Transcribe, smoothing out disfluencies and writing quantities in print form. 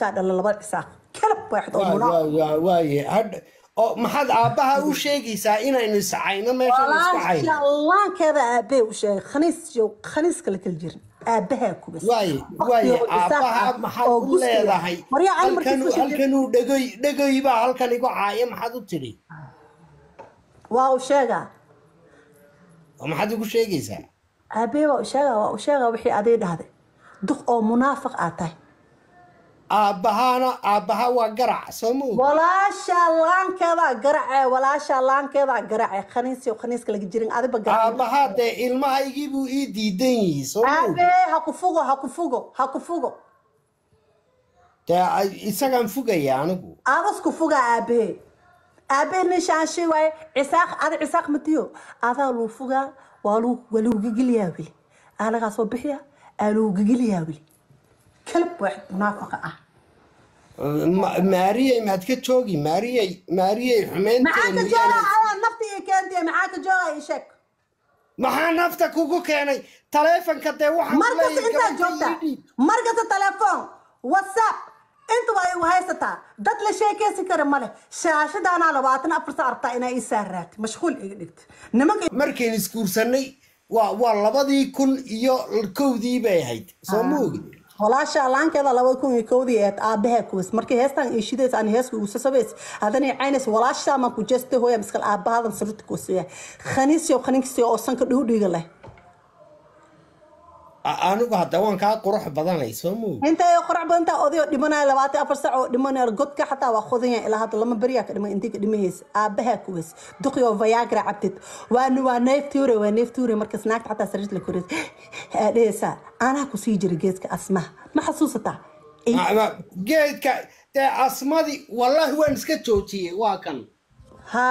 إسكاد الله لبر إساق كلب واحد أو مناق واي هاد ما حد أباها وشيء يساعينا إنه يساعينا ما يشوف ولا شاء الله كذا أبي وشيء خنيس كل جرن أبها كوبس واي أباها ما حد ولا ذا هاي هل كانوا دقي بقى هل كان يقع عايم ما حد تري واو شجع وما حد يقول شيء يساع أبي وشجع وحي أدي هذا دق أو منافق أتاي أبها وقرع سمو ولا شالان كذا قرع ولا شالان كذا قرع خنيس كل جرين أبي بقرع أبها ده إلما يجيبوا إيدي دني سمو أبي هكفوجو ده إسقام فوقي يعني أبس كفوجا أبي نشان شوي عساق متيو هذا لو فوجا ولو جيليابي أنا قصو بحيا لو جيليابي كلب واحد منافقة ماريا ما تكتشوقي ماريا حمين معاك جوا على نفتي كانتي معاك جوا يشك ما نفتك وقولك يعني تليفون كده واحد مركز انت جوتا مركز التليفون واتساب انت وهايستا دad la sheekaysi kara male shaashadana 24 saacta ina isaaraat mashquul igdhigt nimanka markeen iskuursanay waa 2000 iyo kowdii bay ahayd soo moog walaasha laankeeda 2000 ee aabaha kuwas markii heestan ay shideys aan heesku ugu sasabeys hadana aynas walaasha ma ku jeestay hooyo miskal aabahadan sirta ku siya khaniisyo oo sanka dhuudhiga leh anigu hadda waan ka qurux badanay soo moog inta ay qurux badanta odayo dhimanay 24 saac oo dhimanay godka xataa waa qodanya ilaa hadda lama bariya ka dhiman intii ka dhimaheys aabaha kuwas duqiyo viagra cabtid waa neeftuure markaas naagta xataa sariirta la koris adeesa ana ku sii jiray geedka asma ma xasuusata geedka asmadi wallahi waan iska joojiyay waa kan ha